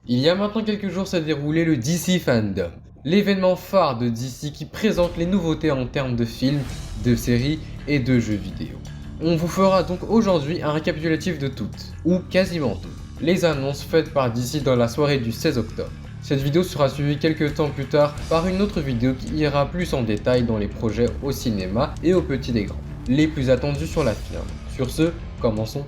Il y a maintenant quelques jours s'est déroulé le DC Fandom, l'événement phare de DC qui présente les nouveautés en termes de films, de séries et de jeux vidéo. On vous fera donc aujourd'hui un récapitulatif de toutes, ou quasiment toutes, les annonces faites par DC dans la soirée du 16 octobre. Cette vidéo sera suivie quelques temps plus tard par une autre vidéo qui ira plus en détail dans les projets au cinéma et au petit écran, les plus attendus sur la firme. Sur ce, commençons.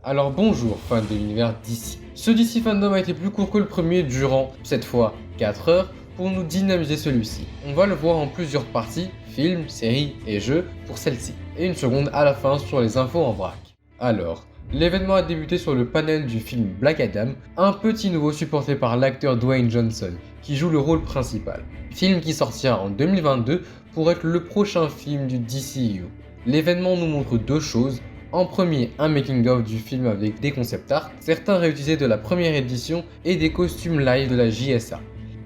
Alors bonjour fans de l'univers DC. Ce DC Fandom a été plus court que le premier durant, cette fois, 4 heures pour nous dynamiser celui-ci. On va le voir en plusieurs parties, films, séries et jeux pour celle-ci. Et une seconde à la fin sur les infos en vrac. Alors, l'événement a débuté sur le panel du film Black Adam, un petit nouveau supporté par l'acteur Dwayne Johnson, qui joue le rôle principal. Film qui sortira en 2022 pour être le prochain film du DCU. L'événement nous montre deux choses. En premier, un making-of du film avec des concept art, certains réutilisés de la première édition et des costumes live de la JSA.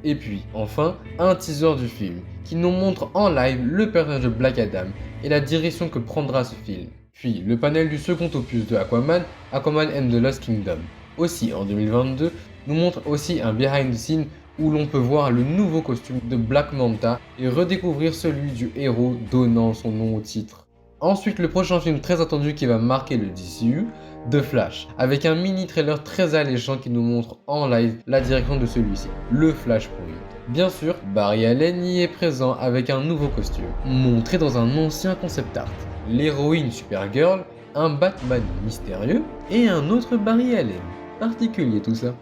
Et puis, enfin, un teaser du film, qui nous montre en live le personnage de Black Adam et la direction que prendra ce film. Puis, le panel du second opus de Aquaman, Aquaman and the Lost Kingdom, aussi en 2022, nous montre aussi un behind the scene où l'on peut voir le nouveau costume de Black Manta et redécouvrir celui du héros donnant son nom au titre. Ensuite, le prochain film très attendu qui va marquer le DCU, The Flash, avec un mini trailer très alléchant qui nous montre en live la direction de celui-ci, le Flashpoint. Bien sûr, Barry Allen y est présent avec un nouveau costume, montré dans un ancien concept art. L'héroïne Supergirl, un Batman mystérieux et un autre Barry Allen. Particulier tout ça.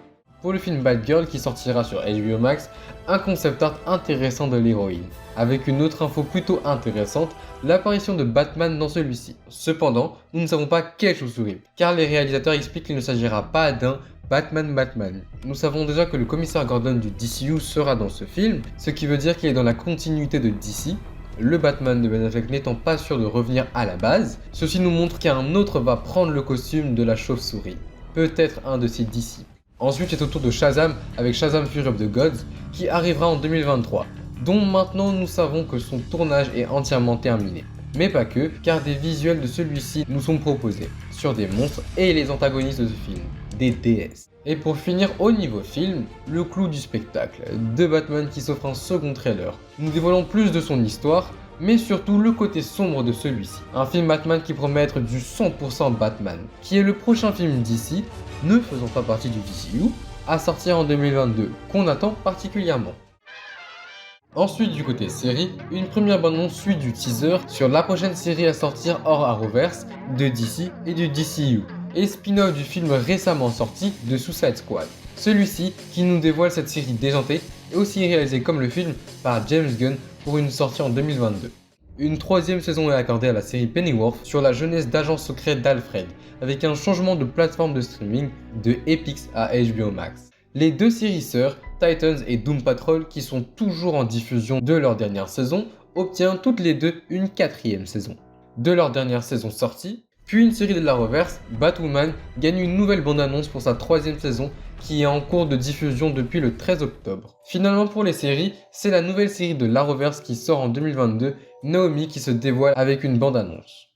Pour le film Batgirl qui sortira sur HBO Max, un concept art intéressant de l'héroïne, avec une autre info plutôt intéressante, l'apparition de Batman dans celui-ci. Cependant, nous ne savons pas quelle chauve-souris, car les réalisateurs expliquent qu'il ne s'agira pas d'un Batman. Nous savons déjà que le commissaire Gordon du DCU sera dans ce film, ce qui veut dire qu'il est dans la continuité de DC, le Batman de Ben Affleck n'étant pas sûr de revenir à la base. Ceci nous montre qu'un autre va prendre le costume de la chauve-souris, peut-être un de ses disciples. Ensuite, c'est au tour de Shazam avec Shazam Fury of the Gods qui arrivera en 2023, dont maintenant nous savons que son tournage est entièrement terminé. Mais pas que, car des visuels de celui-ci nous sont proposés, sur des monstres et les antagonistes de ce film, des déesses. Et pour finir au niveau film, le clou du spectacle, de Batman qui s'offre un second trailer, nous dévoilons plus de son histoire, mais surtout le côté sombre de celui-ci. Un film Batman qui promet être du 100% Batman, qui est le prochain film DC, ne faisant pas partie du DCU, à sortir en 2022, qu'on attend particulièrement. Ensuite, du côté série, une première bande-annonce suit du teaser sur la prochaine série à sortir hors Arrowverse, de DC et du DCU, et spin-off du film récemment sorti de Suicide Squad. Celui-ci qui nous dévoile cette série déjantée est aussi réalisé comme le film par James Gunn pour une sortie en 2022. Une troisième saison est accordée à la série Pennyworth sur la jeunesse d'agent secret d'Alfred, avec un changement de plateforme de streaming de Epix à HBO Max. Les deux séries sœurs, Titans et Doom Patrol, qui sont toujours en diffusion de leur dernière saison, obtiennent toutes les deux une quatrième saison. De leur dernière saison sortie, puis une série de l'Arrowverse, Batwoman gagne une nouvelle bande-annonce pour sa troisième saison qui est en cours de diffusion depuis le 13 octobre. Finalement pour les séries, c'est la nouvelle série de l'Arrowverse qui sort en 2022, Naomi qui se dévoile avec une bande-annonce.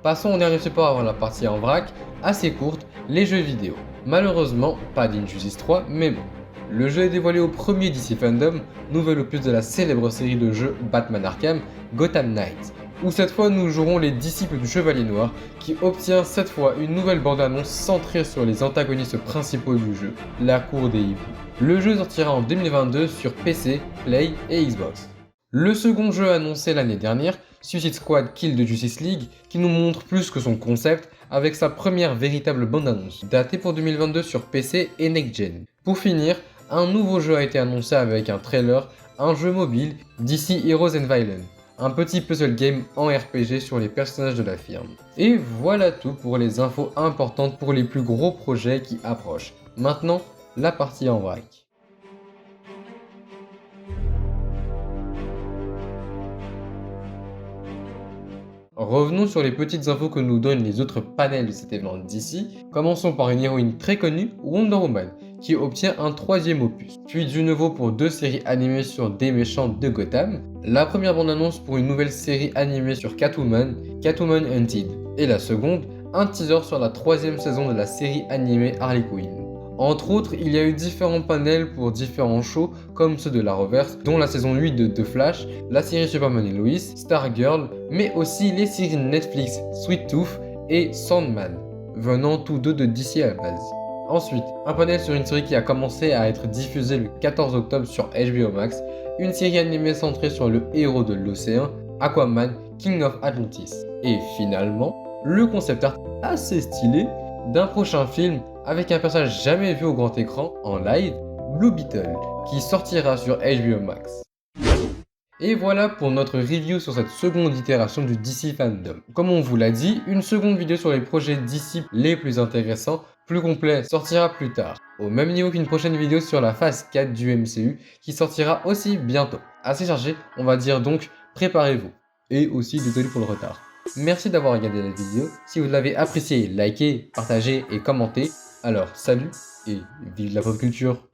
Passons au dernier support avant la partie en vrac, assez courte, les jeux vidéo. Malheureusement, pas d'Injustice 3, mais bon. Le jeu est dévoilé au premier DC Fandom, nouvel opus de la célèbre série de jeux Batman Arkham, Gotham Knights, où cette fois nous jouerons les disciples du Chevalier Noir, qui obtient cette fois une nouvelle bande-annonce centrée sur les antagonistes principaux du jeu, la Cour des Hiboux. Le jeu sortira en 2022 sur PC, Play et Xbox. Le second jeu annoncé l'année dernière, Suicide Squad Kill the Justice League, qui nous montre plus que son concept, avec sa première véritable bande-annonce, datée pour 2022 sur PC et Next Gen. Pour finir, un nouveau jeu a été annoncé avec un trailer, un jeu mobile, DC Heroes and Villains, un petit puzzle game en RPG sur les personnages de la firme. Et voilà tout pour les infos importantes pour les plus gros projets qui approchent. Maintenant, la partie en vrac. Revenons sur les petites infos que nous donnent les autres panels de cet événement d'ici. Commençons par une héroïne très connue, Wonder Woman, qui obtient un troisième opus. Puis du nouveau pour 2 séries animées sur des méchants de Gotham. La première bande-annonce pour une nouvelle série animée sur Catwoman, Catwoman Hunted. Et la seconde, un teaser sur la 3e saison de la série animée Harley Quinn. Entre autres, il y a eu différents panels pour différents shows, comme ceux de la Reverse, dont la saison 8 de The Flash, la série Superman et Lois, Stargirl, mais aussi les séries Netflix Sweet Tooth et Sandman, venant tous deux de DC à la base. Ensuite, un panel sur une série qui a commencé à être diffusée le 14 octobre sur HBO Max, une série animée centrée sur le héros de l'océan, Aquaman, King of Atlantis. Et finalement, le concept art assez stylé d'un prochain film avec un personnage jamais vu au grand écran en live, Blue Beetle, qui sortira sur HBO Max. Et voilà pour notre review sur cette seconde itération du DC Fandom. Comme on vous l'a dit, une seconde vidéo sur les projets DC les plus intéressants, plus complets, sortira plus tard, au même niveau qu'une prochaine vidéo sur la phase 4 du MCU, qui sortira aussi bientôt. Assez chargé, on va dire donc préparez-vous. Et aussi désolé pour le retard. Merci d'avoir regardé la vidéo. Si vous l'avez appréciée, likez, partagez et commentez. Alors salut et vive la pop culture!